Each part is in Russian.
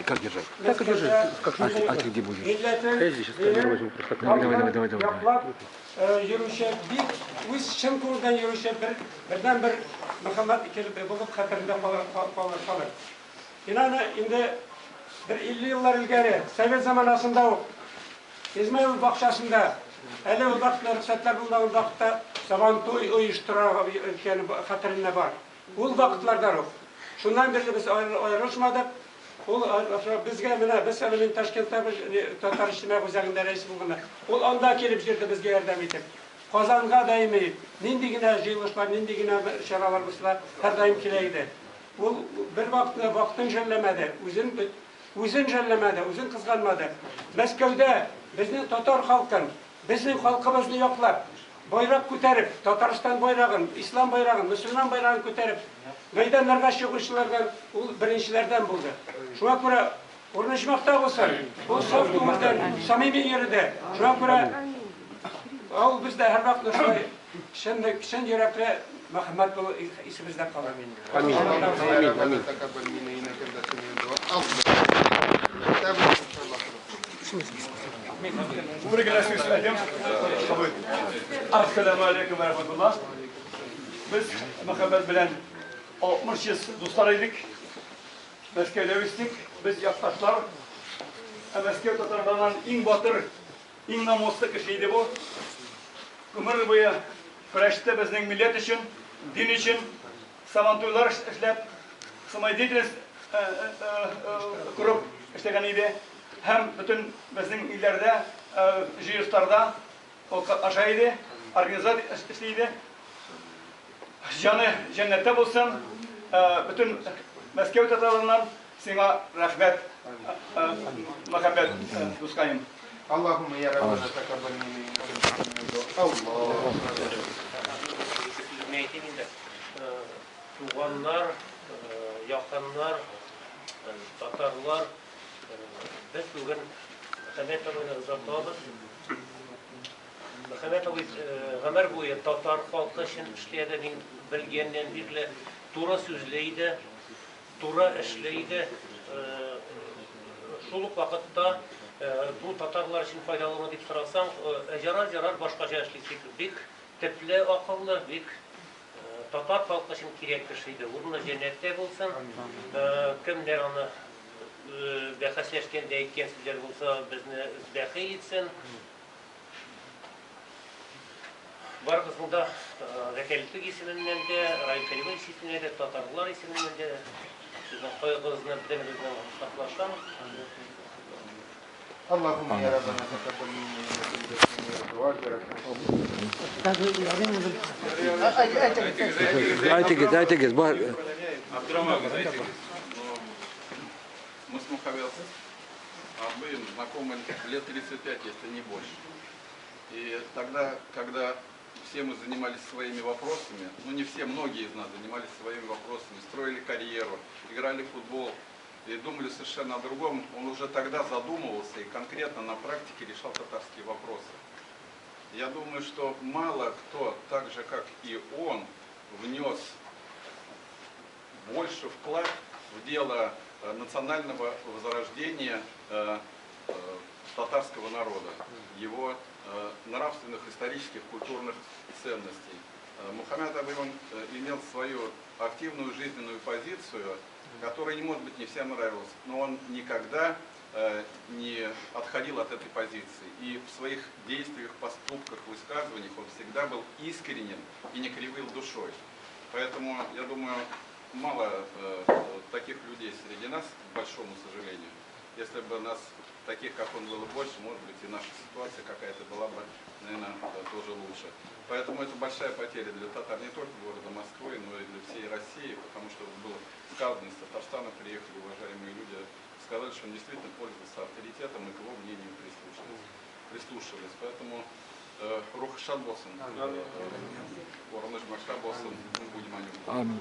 держать? Как держать? Так и держи. А ты где будешь? Я здесь сейчас камеру возьму просто. Давай. Yürüyüşe biz şın kurdan yürüyüşe birden bir Muhammed ikili bulup hatırında kalır. İnanın indi bir 50 yıllar ilgari Sovet zamanasında o İzmir Bakşası'nda hele o vakitler ruhsatlar bulunan vakitte Sabantoy uyuşturan ülkenin hatırında var. O vakitlerden o. Şundan beri biz ayrılışmadık. Bizge mine, biz evinin Taşkent'te Tatar İçtimak Uzağı'nda reis bulgunlar. O anda gelip jirdi bizge yardım edip. Kazanğa daimi, nindigine jıyılışlar, nindigine şeralar buslar, her daim kileydi. O bir vaktın jellemedi, uzun jellemedi, uzun kızganmadı. Moskov'da bizim Tatar halkın, bizim halkımızı yoklap, bayrak ko'tarib, Tatariston bayrağın, İslam bayrağın, Müslüman bayrağın ko'tarib, meydanlarga chiquvchilardan birinchilardan bo'ldi. Shunga ko'ra o'rnashmoqda bo'lsin. Bu sof ko'ngildan, samimiy yerida. Shunga ko'ra u bizda har vaqt chin yurakli Muhammad bu esimizda qoladi. Amin. Amin. Assalamu alaikum ve rahmetullah. Biz Muhammed bilen 60 yıl dostlarıydık. Moskov'da öğrettik. Biz yaktaşlar. Moskov Tatarlarının en batır, en namuslu kişiydi bu. Ömür boyu kurashdi bizning millet için, din için, samantoylar işlep, samaydiydiniz kurup işlegan idi. Hem bütün bizim illerde, jiyuslarda aşağıydı, organizat işleydi. Canı cennette bulsun. Bütün Moskova Tatarlarından sana rahmet, Muhammed Duskayım. Allahümme ya Rabbena tekabbel minni Allah. Tuğanlar, yakınlar, Tatarlar, biz bugün Mehmet Ağabey'le uzatmamız. Mehmet Ağabey ömür boyu Tatar halkı için işlediğini bilgenden beri Tura sözleydi, Tura işleydi. Şuluk vakitte bu Tatarlar için faydalı mı deyip sorarsan, jarar başkaca işleyecek. Bik tepli, akıllı, bik Tatar halkı için gerekli şeydi. Uğruna cennette bulsun, kimler onu bəhəsləşkən dəyikən sizlər olsa bizni bəhə etsin. Var kısmında vəkillik isimindən də, Rail Kalimov isimindən də, Tatarlar isimindən də sizin qoyğınızla bizden saxlaşam. Allahümme ya Rabbena tekabbel minni Дайте гез. Мы с Мухавел были знакомы лет 35, если не больше. И тогда, когда все мы занимались своими вопросами, ну не все, многие из нас занимались своими вопросами, строили карьеру, играли в футбол и думали совершенно о другом, он уже тогда задумывался и конкретно на практике решал татарские вопросы. Я думаю, что мало кто, так же как и он, внес больше вклад в дело национального возрождения татарского народа, его нравственных, исторических, культурных ценностей. Мухаммед Абый имел свою активную жизненную позицию, которая, не может быть, не всем нравилась, но он никогда не отходил от этой позиции. И в своих действиях, поступках, высказываниях он всегда был искренен и не кривил душой. Поэтому, я думаю, мало таких людей среди нас, к большому сожалению. Если бы нас, таких как он, было больше, может быть, и наша ситуация какая-то была бы, наверное, тоже лучше. Поэтому это большая потеря для татар не только города Москвы, но и для всей России, потому что было сказано, из Татарстана приехали уважаемые люди, сказали, что он действительно пользовался авторитетом и к его мнению прислушивались. Поэтому рух шад болсын, орныш башта болсын, будем о нем. Аминь.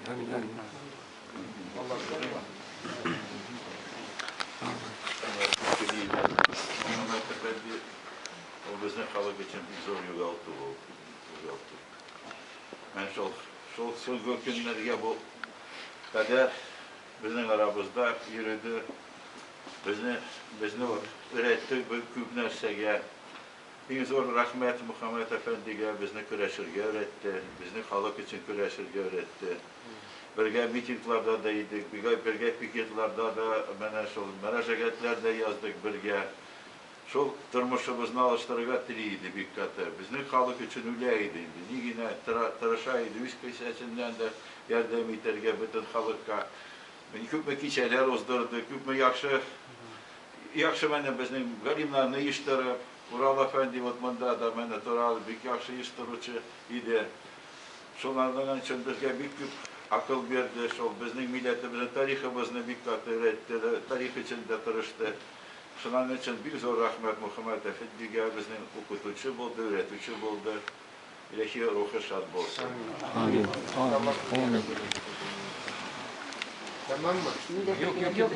O bizden kalıp için bir zor yoğaltı oldu. Ben son günlerge bu kader bizim aramızda yürüdü. bizni öğretti bu küp nersege. En zor rahmet Muhammed Efendi'ye bizni küreşirge öğretti. Bizni halk için küreşirge öğretti. Birge mitinglarda da idik, birge piketlarda da müracaatlarda yazdık birge. Şol turmuşumuzni alıştırıga tiliydi bir katı. Bizni halk için öyleydi. Nigine tırışaydı, üç kişisinden de yardım iterge bütün halka. Küp kişiler uzdurdu, küp yaxşı mene bizim galimlarını iştirip, Ural Efendi Vatmanda da mene toralı bir yaxşı iştirucu idi. Şunlardan için birge bir küp akıl verdi, şol bizim milletimizin tarihimizni bir katı öğretti, tarih içinde tırıştı. Şunların için bir zor rahmet Muhammed Efendi'ye bizim okutucu buldu, öğretici buldu. İlahi ruhu şad olsun. Amin. Amin. Tamam mı? Yok.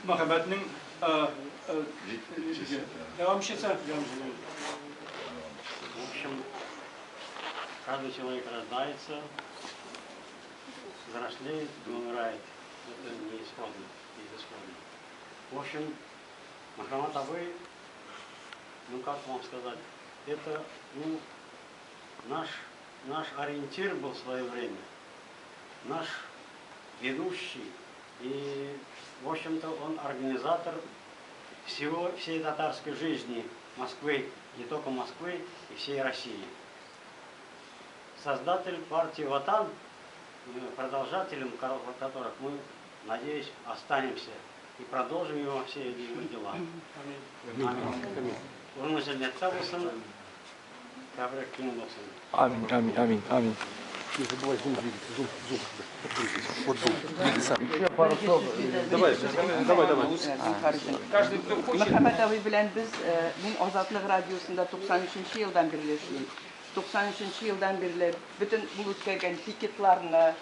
Muhammed'in Devam etsen. В общем, каждый человек рождается, взрослеет и умирает. Это неисходно, безысходно. В общем, Мухаммад Абай, ну как вам сказать, это наш ориентир был в свое время, наш ведущий. И, в общем-то, он организатор всей татарской жизни Москвы, не только Москвы, и всей России. Создатель партии «Ватан», продолжателем которых мы, надеюсь, останемся и продолжим его все его дела. Аминь. Урмазельнетта болсын, кабрек күйін болсын. Аминь. Не забывай зум двигаться, зум. Вот зум. Двигаться. Пару слов. Давай. Каждый, кто хочет. Muhammed abi bilen biz Azatlık Radyosu'nda 93. yıldan birleşiyoruz. 93. yıldan beri bütün bu ülkegen piketlarını,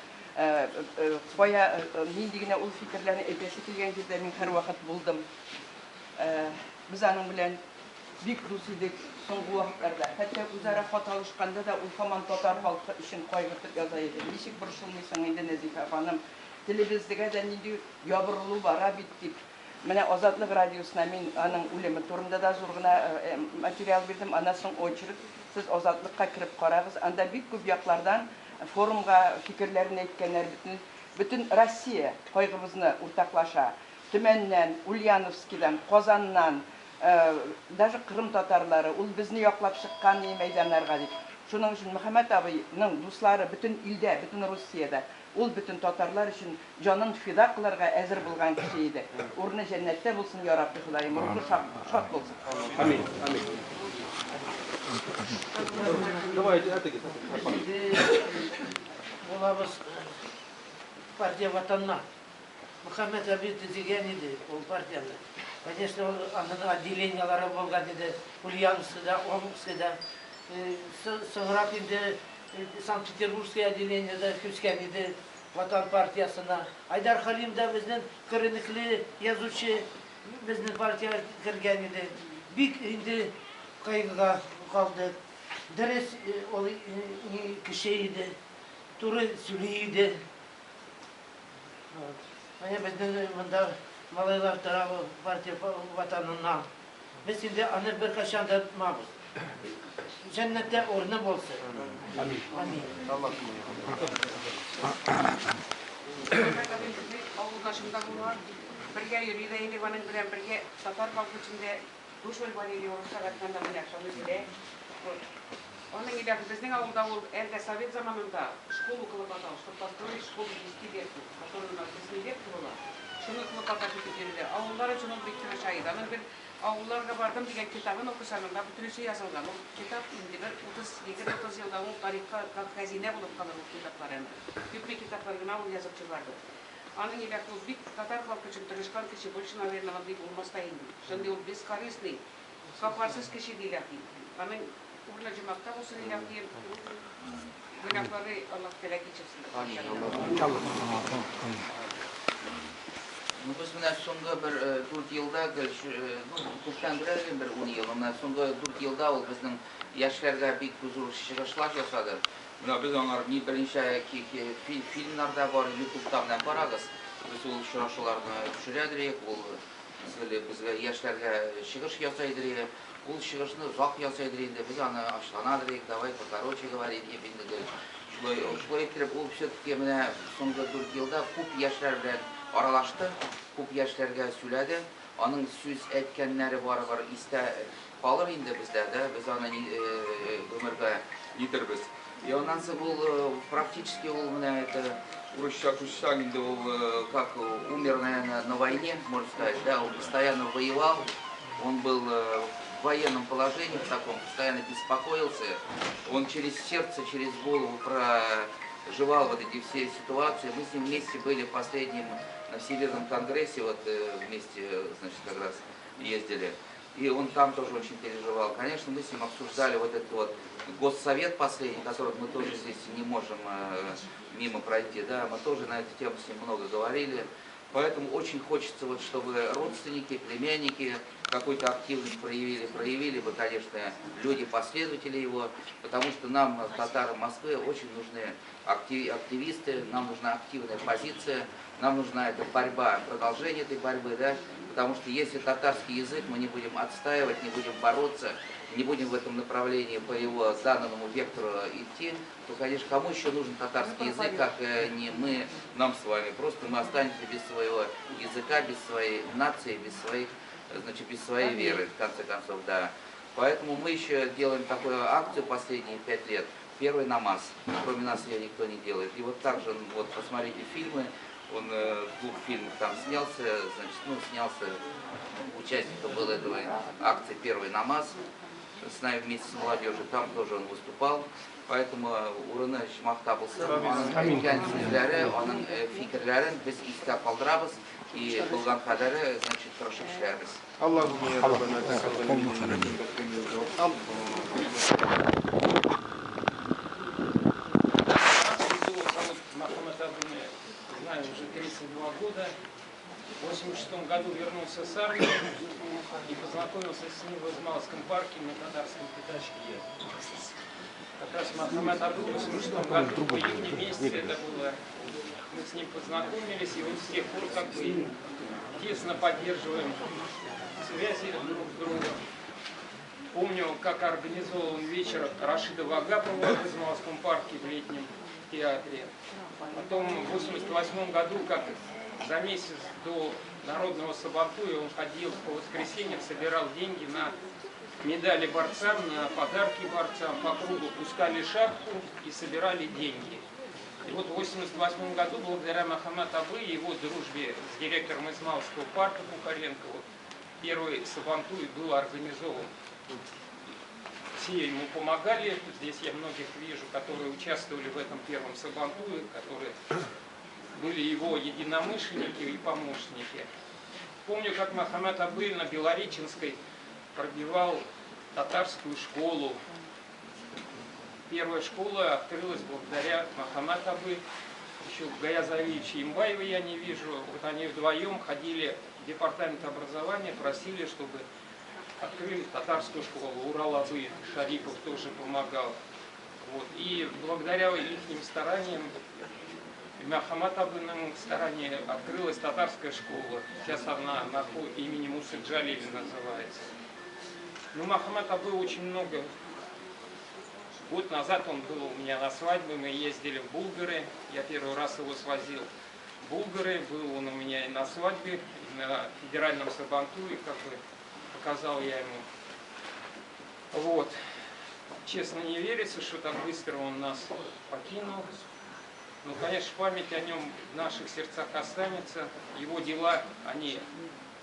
baya mindigine ul fikirlerini epesi kilgen жерде мен her vakit buldum. Biz onun bilen büyük dostuydık soğuk vakitlarda. Hatta üzere hat alışkanda da ulfaman tatar halkı için kaygıtıp yazaydı. Nişik burşulmuysan indi Nezife Hanım. Televizyonda da nidi yabırlı var bittik. Менә Азатлык радиосына мин аның үлеме турында да зургына материал бирдем. Анасын очерк сез Азатлыкка кирип карагыз. Анда бик күп яклардан форумга фикерләрен әйткәннәр bütün Россия кайгыбызны уртаклаша. Төмәннән, Ульяновскидан, Казаннан, даже Кырым татарлары ул безне яклап чыккан мәйданнарга дип. Шуның өчен Мөхәммәд абыйның дуслары bütün илдә, bütün Россиядә ул bütün татарлар өчен җанын фида кылырга әзер булган кеше иде. Урны җәннәттә булсын, я Рабби Худаем, рухы шат булсын. Аминь. Давай, Булабыз партия ватанна. Мөхәммәд әби дигән иде ул партияны. Конечно, аның отделениялары булган иде. Ульяновскида, Омскида, соңрак инде Санкт-Петербургское отделениеде күчкән иде Ватан партиясына. Айдар Халим да безнең күренекле язучы безнең партияга кергән иде. Бик инде кайгыга калды. Дөрес ул кеше иде. Туры сөйли иде. Менә безнең монда малайлар тарафы партия ватанына. Без инде аны беркайчан да тотмабыз. Cennetle orna bolsun. Amin. Amin. Avuldaşımdalar birge yürüyde Elivan'ın bilen birge Tatar halkı içinde duş ölbaniyle ortalıktan da bu akşam üzere. Onun gibi bizden avulda elde Sovet zamanında şkolu kılıp atalı, что построить школу 10 лет, которую у нас 10 лет было. Şunu kılıp ataşı bitirdi. Avullar için onu bitirme şahit. Onun bir avullarga bardım degan kitabın okusağında bütün şey yazılgan. O kitap indi bir 30 yılda o tarihka hazine bulup kalır o kitapların. Büyük bir kitaplarına o yazıpçı vardı. Onun gibi bir Tatar halkı için tırışkan kişi, больше, наверное, он был настоящий. Şimdi o бескорыстный, капарсыз kişi değil. Onun uğruna cemaat olsun diye günahları Allah felak geçirsin. Biz buna so'nggi bir 4 yilda, ko'pdan beri bir 10 yil, so'nggi 4 yilda u bizning yoshlarga bek huzur chiqishlar jasadi. Mına biz onlar birinci filmlerde var, YouTube'dan da baragız. Biz ol şuraşularını düşürədirik, bizge yaşlarga шығыш ясайдырик, ул шығышны uzak ясайдырик, biz аны ачланадырик, давай покороче говорить, шулай иттереп, ул все-таки менә соңгы 4 елда күп яшьләр белән аралашты, күп яшьләргә сөйләде, аның сүз әйткәннәре барыбер истә калыр инде бездә, без аны гомергә итербез. И оннан соң ул практически ул менә это урысча инде ул как умер, наверное, на войне, можно сказать, да, он постоянно воевал, он был в военном положении, в таком, постоянно беспокоился, он через сердце, через голову проживал вот эти все ситуации. Мы с ним вместе были последним на Всемирном конгрессе, вот вместе, значит, как раз ездили. И он там тоже очень переживал. Конечно, мы с ним обсуждали вот этот вот госсовет последний, который мы тоже здесь не можем мимо пройти. Да, мы тоже на эту тему с ним много говорили. Поэтому очень хочется, вот, чтобы родственники, племянники какую-то активность проявили бы, конечно, люди, последователи его, потому что нам, татарам Москвы, очень нужны активисты, нам нужна активная позиция, нам нужна эта борьба, продолжение этой борьбы, да, потому что если татарский язык мы не будем отстаивать, не будем бороться, не будем в этом направлении по его заданному вектору идти, то, конечно, кому еще нужен татарский язык, как не мы, нам с вами. Просто мы останемся без своего языка, без своей нации, без своих, значит, без своей веры, в конце концов, да. Поэтому мы еще делаем такую акцию последние 5 лет. Первый намаз. Кроме нас ее никто не делает. И вот также, вот посмотрите фильмы, он в 2 фильмах там снялся, значит, ну, снялся, участником был этой акции «Первый намаз». С нами вместе с молодежью, там тоже он выступал. Поэтому урыны мактап булсын, аның сүзләре, аның фикерләрен без искә калдырабыз и булган кадәре, значит, тырышып эшләрбез. Знаю уже 32 года. В 1986 году вернулся с армии и познакомился с ним в Измайловском парке на татарском пятачке. Как раз Махамед Абу в 1986 году, в июне месяце это было, мы с ним познакомились, и вот с тех пор как бы тесно поддерживаем связи друг с другом. Помню, как организовал вечер Рашида Вагапова в Измайловском парке в летнем театре. Потом в 1988 году, как за месяц до народного сабантуя, он ходил по воскресеньям, собирал деньги на медали борцам, на подарки борцам, по кругу пускали шапку и собирали деньги. И вот в 1988 году, благодаря Махамед Абы и его дружбе с директором Измайловского парка Кухаренко, вот, первый сабантуй был организован. Все ему помогали, здесь я многих вижу, которые участвовали в этом первом сабантуе, которые были его единомышленники и помощники. Помню, как Махамед Абы на Белореченской пробивал татарскую школу. Первая школа открылась благодаря Махамед Абы. Еще Гаязовича Имбаева я не вижу. Вот они вдвоем ходили в департамент образования, просили, чтобы открыли татарскую школу. Урал Абы Шарипов тоже помогал. Вот. И благодаря их стараниям, Махамед Абыным старанием открылась татарская школа. Сейчас она имени Мусы Джалили называется. Ну, Махамед Абы очень много. Год назад он был у меня на свадьбе, мы ездили в Булгары. Я первый раз его свозил в Булгары. Был он у меня и на свадьбе, и на федеральном сабантуе, как бы показал я ему. Вот. Честно, не верится, что так быстро он нас покинул. Ну, конечно, память о нем в наших сердцах останется. Его дела, они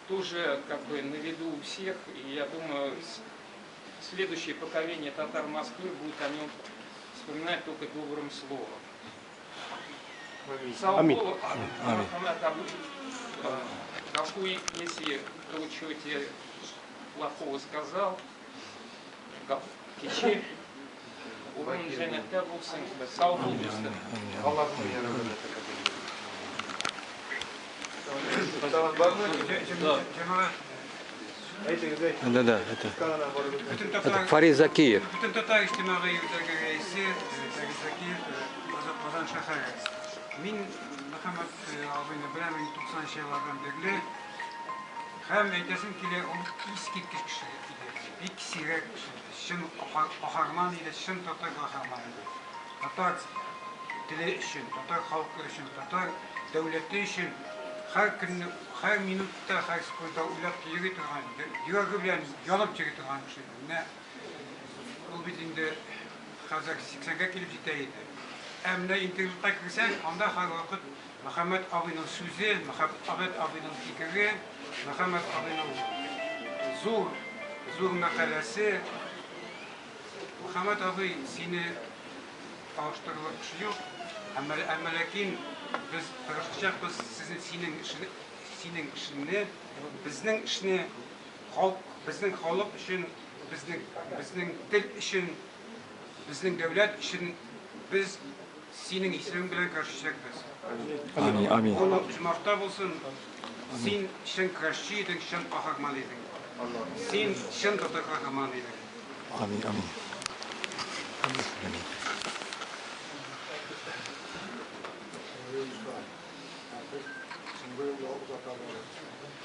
тоже как бы на виду у всех. И я думаю, следующее поколение татар Москвы будет о нем вспоминать только добрым словом. Слава Богу, Махамед Абы, если кто что-то плохого сказал, кечель, урын жәннәттә булсын, сау булсын. Да, это Фарид Закиев. Bütün Tatar ictimai yüzdəgi rəisi Fərid Zəkiyev Azərbaycan şəhəri. Min Məhəmməd abini biləmin 90 şeylərdən birli. Həm eytəsim ki, o iskitkiş kişi idi. Bir kisirək kişidir. Şın qaharman idi, şın Tatar qaharman idi. Tatar dili üçün, Tatar xalqı üçün, Tatar dövləti üçün hər gün, hər minutda, hər sekunда uylab yeri тұрған, yürəgi bilən yanıb yeri тұрған kişidir. Бұл бетінде қазір 80-ға келіп жетейді. Әміне интернетқа кірсең, онда har вақыт Мұхаммед абының сөзі, Мұхаммед абының пікірі, Мұхаммед абының зор мәқаласы. Мұхаммед абы сені bağıştırılır bir şey yok. Ama lakin biz tırışacağız senin işini, bizning işini, bizning xalq için, bizning dil için, bizning devlet için biz senin ismin bilen karşılaşacağız. Amin. Onu cümafta bulsun. Sen için karşıydın, sen kahramanıydın. Sen için de kahramanıydın. Amin.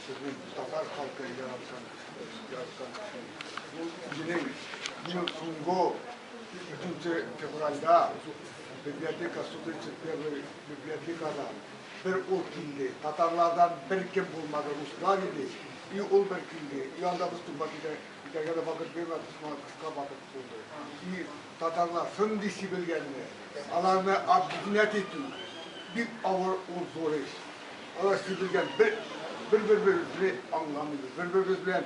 Sizin Tatar halkı yaratkan Yine Sungo 3 fevralda biblioteka bibliotekada bir ol kildi. Tatarlardan bir kim bulmadı, Ruslar idi. İyi ol bir kildi. İyi anda biz Tumbati'de İtalya'da vakit vermez, kıska vakit buldu. İyi Tatarlar sın dişi bilgenli. Alarmı abdinat etti. Bir avur ol zor iş. Allah bilgen bir anlamıydı. Birbirine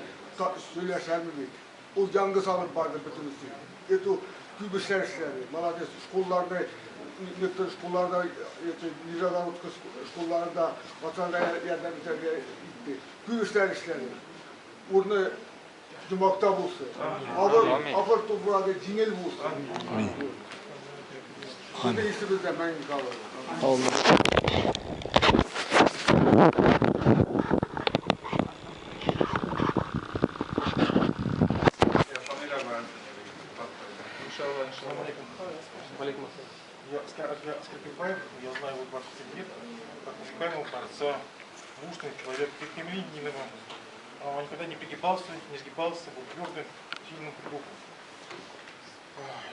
söyleşer miydik? O cangı salıp vardı bütün üstü. Eto kübüsler işleri, Malades şkollarda, nötr şkollarda, Nizada Utkı şkollarda, vatanda yerden üzerine gitti. Kübüsler işleri. Onu cumakta bulsun. Afır toprağı cinel bulsun. Şimdi işimizde ben kalırım. Я Скрипиваев, я знаю его 27 лет, как музыкального творца, мужный человек, прямолинейного. Он никогда не пригибался, не сгибался, был твердым, сильным духом.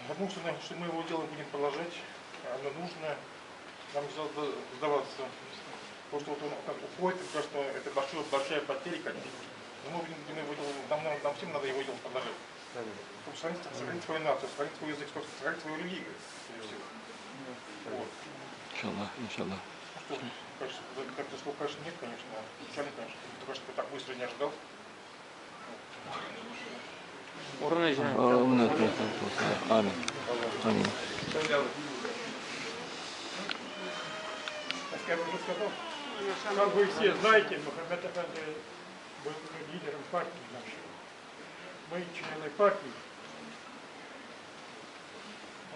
Я думаю, что мы его дело будем продолжать, оно нужно, нам не сдаваться. Потому что вот он как уходит, просто это большая потеря, конечно. Но мы будем его дело, нам всем надо его дело продолжать. Чтобы сохранить свою нацию, сохранить свой язык, сохранить свою религию. Вот. Иншаллах. Что, как ты сказал, конечно, нет, конечно. Печально, конечно. Только что ты так быстро не ожидал. Аминь. Как вы все знаете, Мухаммед Афенди был лидером партии нашей. Мы члены партии.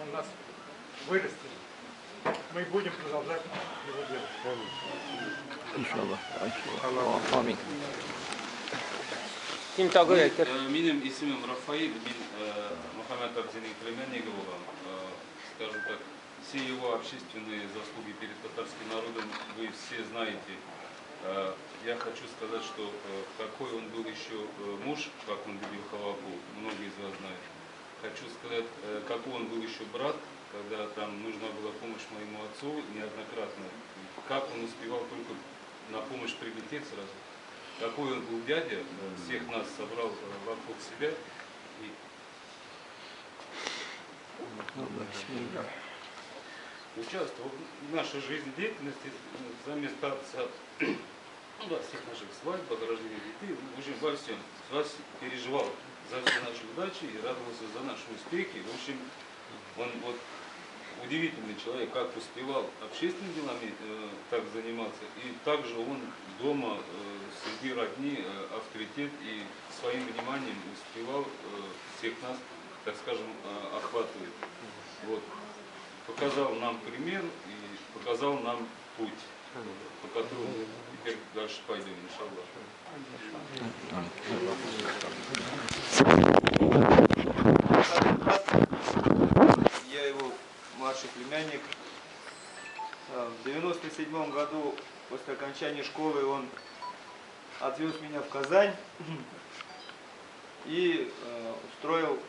Он нас вырастил. Мы будем продолжать его делать. Иншаллах. Аминь. Benim ismim Рафаил, Мухаммед Абдиный племянник olan. Скажем так, все его общественные заслуги перед татарским народом вы все знаете. Я хочу сказать, что какой он был еще муж, как он любил Халаку, многие из вас знают. Хочу сказать, какой он был еще брат, когда там нужна была помощь моему отцу неоднократно. Как он успевал только на помощь прилететь сразу. Какой он был дядя, всех нас собрал вокруг себя. И... Участвовал в нашей жизнедеятельности, во всех наших свадьбах, рождениях детей, в общем, во всем. Переживал за все наши удачи и радовался за наши успехи. В общем, он вот удивительный человек, как успевал общественными делами так заниматься, и также он дома среди родни авторитет и своим вниманием успевал всех нас, так скажем, охватывать. Вот. Показал нам пример и показал нам путь. по которому теперь дальше пойдем, иншаллах. Я его младший племянник. В 97 году, после окончания школы, он отвез меня в Казань и устроил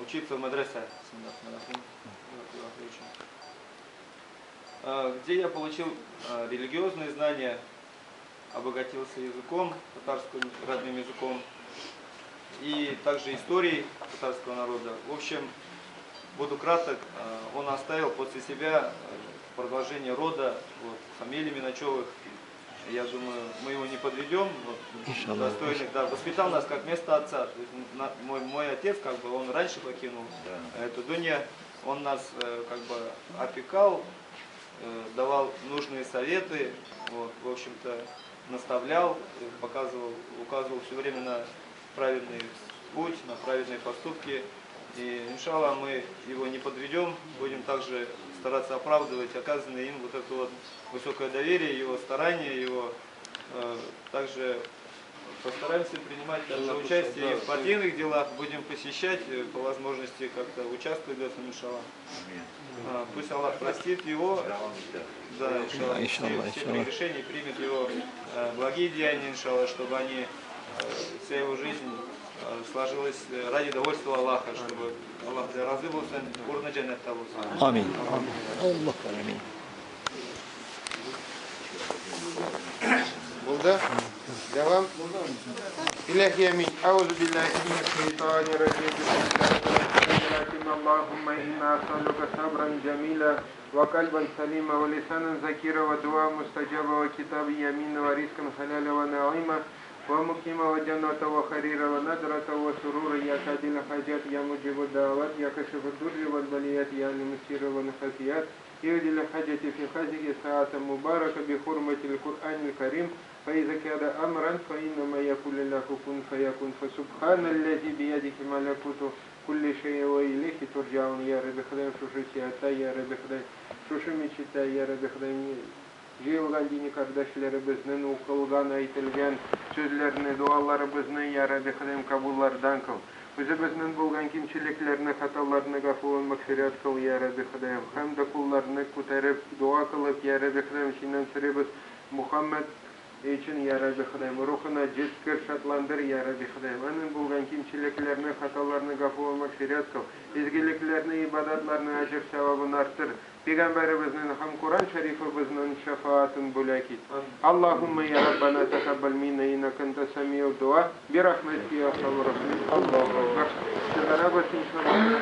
учиться в мадресе, где я получил религиозные знания, обогатился языком, татарским родным языком, и также историей татарского народа. В общем, буду краток, он оставил после себя продолжение рода, вот, фамилии Миначевых. Я думаю, мы его не подведем, вот, достойных, да, воспитал нас как вместо отца. То есть, мой отец, как бы, он раньше покинул эту дунью, он нас как бы опекал, давал нужные советы, вот, в общем-то, наставлял, показывал, указывал все время на правильный путь, на правильные поступки. И, иншаллах, мы его не подведем, будем также стараться оправдывать оказанное им вот это вот высокое доверие, его старания, его также постараемся принимать также участие и в партийных делах, будем посещать, по возможности как-то участвовать в этом, иншаллах. Пусть Аллах простит его, да, иншаллах, все решения, примет его благие деяния, иншаллах, чтобы они, вся его жизнь сложилась ради довольства Аллаха, чтобы Аллах разы болсын, урна джаннатта болсын. Амин. Аллах амин. Булда? Devam. İlahi amin. Euzu billahi mineşşeytanirracim. Allahümme inna as'aluke sabran cemila ve kalben salima ve lisanen zakira ve dua mustajaba ve kitabı yamin ve rizkan halal ve naima ve mukima ve cennete ve harira ve nadrate ve surura ya kadil hacet ya mucibu davet ya keşif durri ve baliyat ya musir ve nefasiyat يهدي الحاجة في هذه الساعة المباركة بحرمة القرآن الكريم فإذا كان أمرا فإنما يقول له كن فيكون فسبحان الذي بيده ملكوت كل شيء وإليه ترجعون يا رب خدام شوشيتا يا رب خدام شوشمичита يا رب خدام жиылган дини кардәшләребезнең укылган әйтелгән сүзләрне дуаларыбызны я рабби хәдим кабуллардан кыл. Үзебезнең булган кимчелекләрне, хаталарны гафуын мәгъфират кыл я рабби хәдим. Һәм дә кулларны күтәреп дуа кылып я рабби хәдим синнән сорыйбыз Мухаммад için ya Rabbi Худайым, рухына җиткер шатландыр я Rabbi Худайым. Аның булган кимчелекләрне, хаталарны гафу мәгъфират кыл. Изгелекләрне, ибадатларны аҗр савабын арттыр. Пәйгамбәребезнең һәм Куран шәрифебезнең шафаатын бүләк ит. Аллаһумма я Раббана тaqabbal minna innaka antas sami'ud du'a bi rahmatika ya arhamar rahimin. Allahu akbar. Şedarabet inşallah.